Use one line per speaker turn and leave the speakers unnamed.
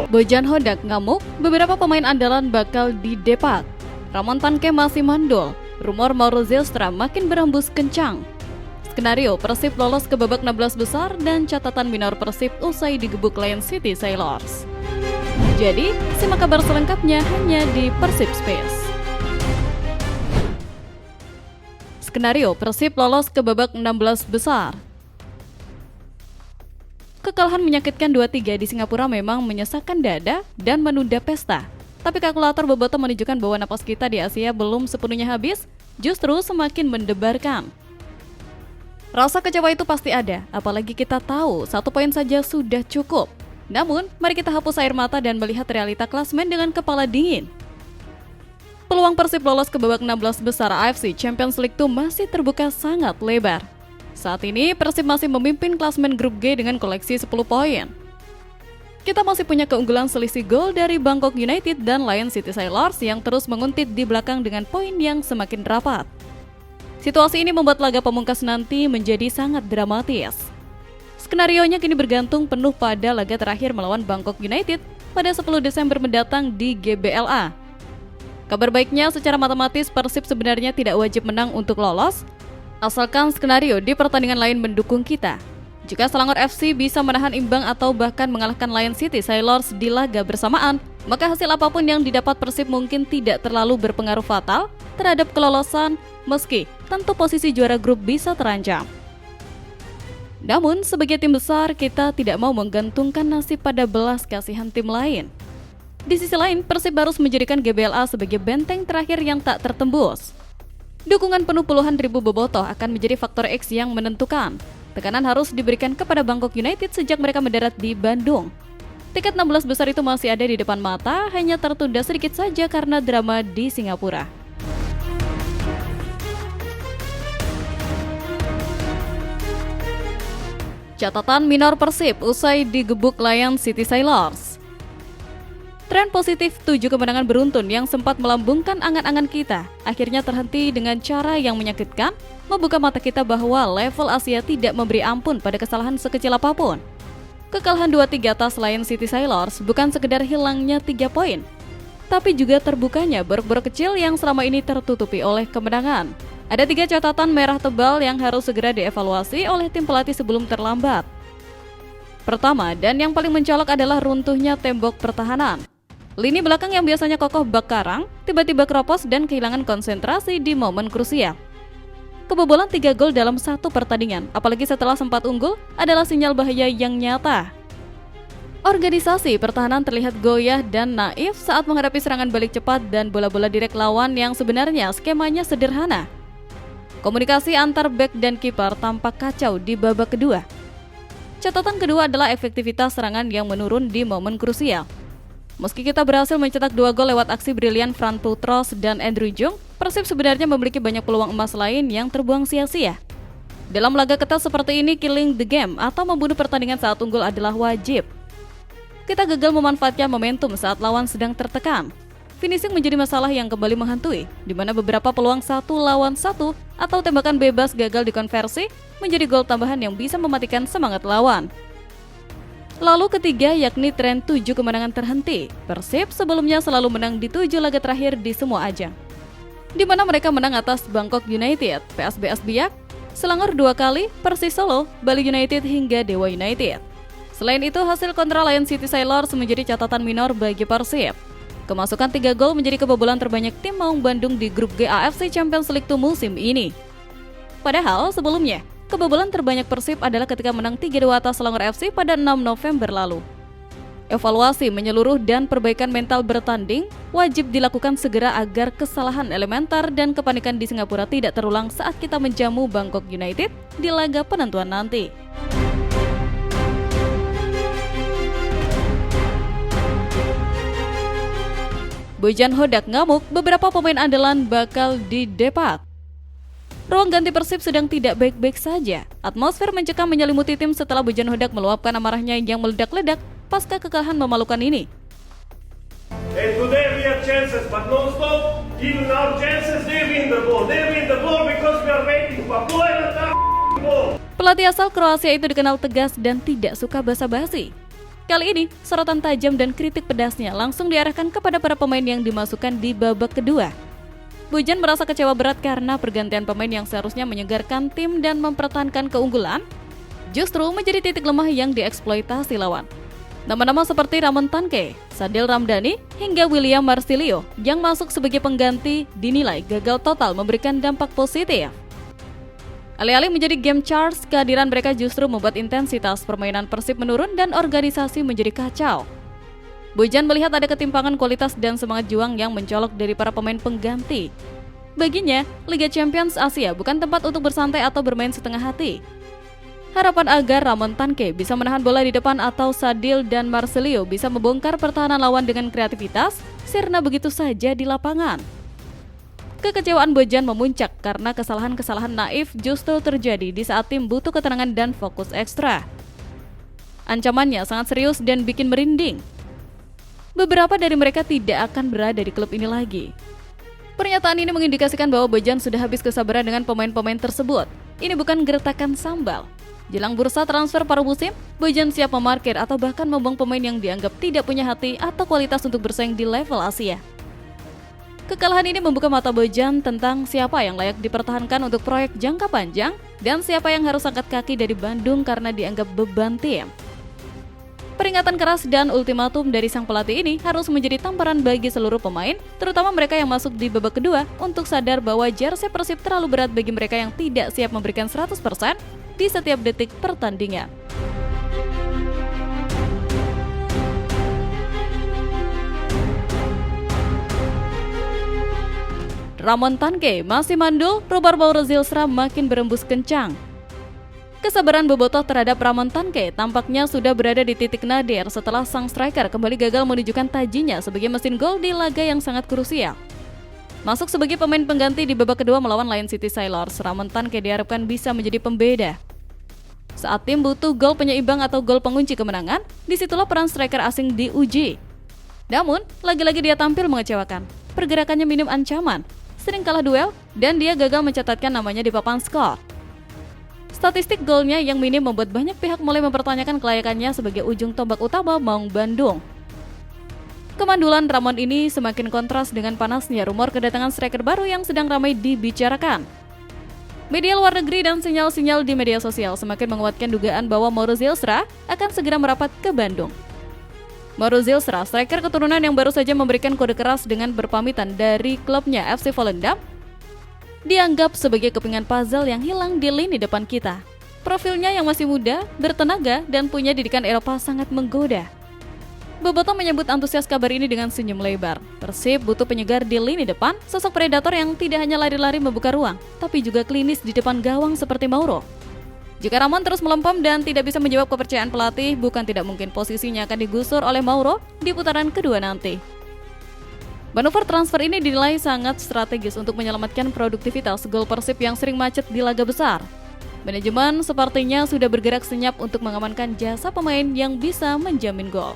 Bojan Hodak ngamuk, beberapa pemain andalan bakal didepak. Ramon Tanke masih mandul, rumor Mauro Zylstra makin berembus kencang. Skenario Persib lolos ke babak 16 besar dan catatan minor Persib usai digebuk Lion City Sailors. Jadi, simak kabar selengkapnya hanya di Persib Space. Skenario Persib lolos ke babak 16 besar. Kekalahan menyakitkan 2-3 di Singapura memang menyesakkan dada dan menunda pesta. Tapi kalkulator bobotoh menunjukkan bahwa napas kita di Asia belum sepenuhnya habis, justru semakin mendebarkan. Rasa kecewa itu pasti ada, apalagi kita tahu 1 poin saja sudah cukup. Namun, mari kita hapus air mata dan melihat realita klasmen dengan kepala dingin. Peluang Persib lolos ke babak 16 besar AFC Champions League 2 masih terbuka sangat lebar. Saat ini, Persib masih memimpin klasmen grup G dengan koleksi 10 poin. Kita masih punya keunggulan selisih gol dari Bangkok United dan Lion City Sailors yang terus menguntit di belakang dengan poin yang semakin rapat. Situasi ini membuat laga pemungkas nanti menjadi sangat dramatis. Skenarionya kini bergantung penuh pada laga terakhir melawan Bangkok United pada 10 Desember mendatang di GBLA. Kabar baiknya, secara matematis Persib sebenarnya tidak wajib menang untuk lolos, asalkan skenario di pertandingan lain mendukung kita. Jika Selangor FC bisa menahan imbang atau bahkan mengalahkan Lion City Sailors di laga bersamaan, maka hasil apapun yang didapat Persib mungkin tidak terlalu berpengaruh fatal terhadap kelolosan, meski tentu posisi juara grup bisa terancam. Namun, sebagai tim besar, kita tidak mau menggantungkan nasib pada belas kasihan tim lain. Di sisi lain, Persib harus menjadikan GBLA sebagai benteng terakhir yang tak tertembus. Dukungan penuh puluhan ribu bobotoh akan menjadi faktor X yang menentukan. Tekanan harus diberikan kepada Bangkok United sejak mereka mendarat di Bandung. Tiket 16 besar itu masih ada di depan mata, hanya tertunda sedikit saja karena drama di Singapura. Catatan minor Persib usai digebuk Lion City Sailors. Tren positif 7 kemenangan beruntun yang sempat melambungkan angan-angan kita akhirnya terhenti dengan cara yang menyakitkan, membuka mata kita bahwa level Asia tidak memberi ampun pada kesalahan sekecil apapun. Kekalahan 2-3 atas Lion City Sailors bukan sekedar hilangnya 3 poin, tapi juga terbukanya borok-borok kecil yang selama ini tertutupi oleh kemenangan. Ada 3 catatan merah tebal yang harus segera dievaluasi oleh tim pelatih sebelum terlambat. Pertama, dan yang paling mencolok adalah runtuhnya tembok pertahanan. Lini belakang yang biasanya kokoh bak karang, tiba-tiba keropos dan kehilangan konsentrasi di momen krusial. Kebobolan 3 gol dalam 1 pertandingan, apalagi setelah sempat unggul, adalah sinyal bahaya yang nyata. Organisasi pertahanan terlihat goyah dan naif saat menghadapi serangan balik cepat dan bola-bola direk lawan yang sebenarnya skemanya sederhana. Komunikasi antar bek dan kiper tampak kacau di babak kedua. Catatan kedua adalah efektivitas serangan yang menurun di momen krusial. Meski kita berhasil mencetak 2 gol lewat aksi brilian Fran Putros dan Andrew Jung, Persib sebenarnya memiliki banyak peluang emas lain yang terbuang sia-sia. Dalam laga ketat seperti ini, killing the game atau membunuh pertandingan saat unggul adalah wajib. Kita gagal memanfaatkan momentum saat lawan sedang tertekan. Finishing menjadi masalah yang kembali menghantui, di mana beberapa peluang 1 lawan 1 atau tembakan bebas gagal dikonversi menjadi gol tambahan yang bisa mematikan semangat lawan. Lalu ketiga, yakni tren 7 kemenangan terhenti. Persib sebelumnya selalu menang di 7 laga terakhir di semua ajang, di mana mereka menang atas Bangkok United, PSBS Biak, Selangor 2 kali, Persis Solo, Bali United hingga Dewa United. Selain itu, hasil kontra Lion City Sailors menjadi catatan minor bagi Persib. Kemasukan 3 gol menjadi kebobolan terbanyak tim Maung Bandung di grup G AFC Champions League 2 musim ini. Padahal sebelumnya, kebobolan terbanyak Persib adalah ketika menang 3-2 atas Selangor FC pada 6 November lalu. Evaluasi menyeluruh dan perbaikan mental bertanding wajib dilakukan segera agar kesalahan elementer dan kepanikan di Singapura tidak terulang saat kita menjamu Bangkok United di laga penentuan nanti. Bojan Hodak ngamuk, beberapa pemain andalan bakal didepak. Ruang ganti Persib sedang tidak baik-baik saja. Atmosfer mencekam menyelimuti tim setelah Bojan Hodak meluapkan amarahnya yang meledak-ledak pasca kekalahan memalukan ini.
Today we have chances, but non-stop, even our chances, they win the ball. They win the ball because we are waiting for ball.
Pelatih asal Kroasia itu dikenal tegas dan tidak suka basa-basi. Kali ini, sorotan tajam dan kritik pedasnya langsung diarahkan kepada para pemain yang dimasukkan di babak kedua. Bojan merasa kecewa berat karena pergantian pemain yang seharusnya menyegarkan tim dan mempertahankan keunggulan justru menjadi titik lemah yang dieksploitasi lawan. Nama-nama seperti Ramon Tanke, Sadil Ramdhani, hingga William Marsilio yang masuk sebagai pengganti dinilai gagal total memberikan dampak positif. Alih-alih menjadi game charge, kehadiran mereka justru membuat intensitas permainan Persib menurun dan organisasi menjadi kacau. Bojan melihat ada ketimpangan kualitas dan semangat juang yang mencolok dari para pemain pengganti. Baginya, Liga Champions Asia bukan tempat untuk bersantai atau bermain setengah hati. Harapan agar Ramon Tanke bisa menahan bola di depan atau Sadil dan Marsilio bisa membongkar pertahanan lawan dengan kreativitas, sirna begitu saja di lapangan. Kekecewaan Bojan memuncak karena kesalahan-kesalahan naif justru terjadi di saat tim butuh ketenangan dan fokus ekstra. Ancamannya sangat serius dan bikin merinding. Beberapa dari mereka tidak akan berada di klub ini lagi. Pernyataan ini mengindikasikan bahwa Bojan sudah habis kesabaran dengan pemain-pemain tersebut. Ini bukan gertakan sambal. Jelang bursa transfer paruh musim, Bojan siap memarkir atau bahkan membuang pemain yang dianggap tidak punya hati atau kualitas untuk bersaing di level Asia. Kekalahan ini membuka mata Bojan tentang siapa yang layak dipertahankan untuk proyek jangka panjang dan siapa yang harus angkat kaki dari Bandung karena dianggap beban tim. Peringatan keras dan ultimatum dari sang pelatih ini harus menjadi tamparan bagi seluruh pemain, terutama mereka yang masuk di babak kedua untuk sadar bahwa jersey Persib terlalu berat bagi mereka yang tidak siap memberikan 100% di setiap detik pertandingan. Ramon Tanke masih mandul, Robar Mauro Zilstra makin berembus kencang. Kesabaran bobotoh terhadap Ramon Tanke tampaknya sudah berada di titik nadir setelah sang striker kembali gagal menunjukkan tajinya sebagai mesin gol di laga yang sangat krusial. Masuk sebagai pemain pengganti di babak kedua melawan Lion City Sailors, Ramon Tanke diharapkan bisa menjadi pembeda. Saat tim butuh gol penyeimbang atau gol pengunci kemenangan, disitulah peran striker asing diuji. Namun, lagi-lagi dia tampil mengecewakan. Pergerakannya minim ancaman, sering kalah duel, dan dia gagal mencatatkan namanya di papan skor. Statistik golnya yang minim membuat banyak pihak mulai mempertanyakan kelayakannya sebagai ujung tombak utama Maung Bandung. Kemandulan Ramon ini semakin kontras dengan panasnya rumor kedatangan striker baru yang sedang ramai dibicarakan. Media luar negeri dan sinyal-sinyal di media sosial semakin menguatkan dugaan bahwa Mauro Zilstra akan segera merapat ke Bandung. Mauro Zilstra, striker keturunan yang baru saja memberikan kode keras dengan berpamitan dari klubnya FC Volendam, dianggap sebagai kepingan puzzle yang hilang di lini depan kita. Profilnya yang masih muda, bertenaga, dan punya didikan Eropa sangat menggoda. Bobotoh menyambut antusias kabar ini dengan senyum lebar. Persib butuh penyegar di lini depan, sosok predator yang tidak hanya lari-lari membuka ruang, tapi juga klinis di depan gawang seperti Mauro. Jika Ramon terus melempem dan tidak bisa menjawab kepercayaan pelatih, bukan tidak mungkin posisinya akan digusur oleh Mauro di putaran kedua nanti. Manuver transfer ini dinilai sangat strategis untuk menyelamatkan produktivitas gol Persib yang sering macet di laga besar. Manajemen sepertinya sudah bergerak senyap untuk mengamankan jasa pemain yang bisa menjamin gol.